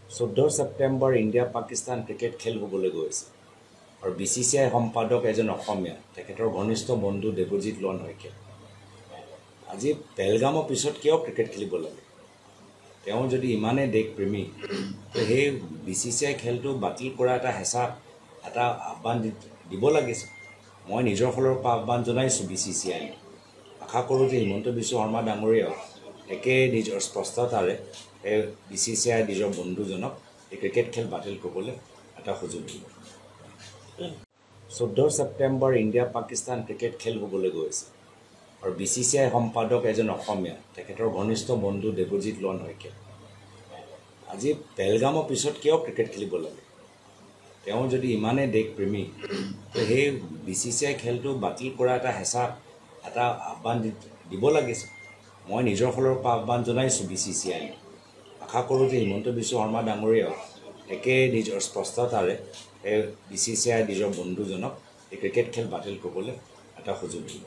14 September India Pakistan cricket খেল হ'বলৈ গৈ আছে আৰু BCCI সম্পাদক এজন অসমীয়া তেখেতৰ ঘনিষ্ঠ বন্ধু দেৱজিৎ লোৱা শইকীয়া আজি পেলগামৰ পিছত কিয় ক্ৰিকেট খেলিব লাগে তেওঁ যদি ইমানে দেশ প্ৰেমী সেই BCCI খেলটো বাতিল কৰা এটা আহ্বান দিব লাগিছে মই নিজৰ ফালৰ পৰা আহ্বান জনাইছোঁ BCCI আশা কৰোঁ যে হিমন্ত বিশ্ব শৰ্মা ডাঙৰীয়াও একে নিজৰ স্পষ্টতাৰে BCCI নিজৰ বন্ধুজনক এই ক্ৰিকেট খেল বাতিল কৰিবলৈ এটা সুযোগ দিব 14 ছেপ্টেম্বৰ ইণ্ডিয়া পাকিস্তান ক্ৰিকেট খেল হ'বলৈ গৈ আছে আৰু BCCI সম্পাদক এজন অসমীয়া তেখেতৰ ঘনিষ্ঠ বন্ধু দেৱজিৎ লোৱা শইকীয়া আজি পেলগামৰ পিছত কিয় ক্ৰিকেট খেলিব লাগে তেওঁ যদি ইমানে দেশ প্ৰেমী সেই BCCI খেলটো বাতিল কৰা এটা আহ্বান দিব লাগিছে মই নিজৰ ফালৰ পৰা আহ্বান জনাইছোঁ BCCI আশা কৰোঁ যে হিমন্ত বিশ্ব শৰ্মা ডাঙৰীয়াও একে নিজৰ স্পষ্টতাৰে BCCI নিজৰ বন্ধুজনক এই ক্ৰিকেট খেল বাতিল কৰিবলৈ এটা সুযোগ দিব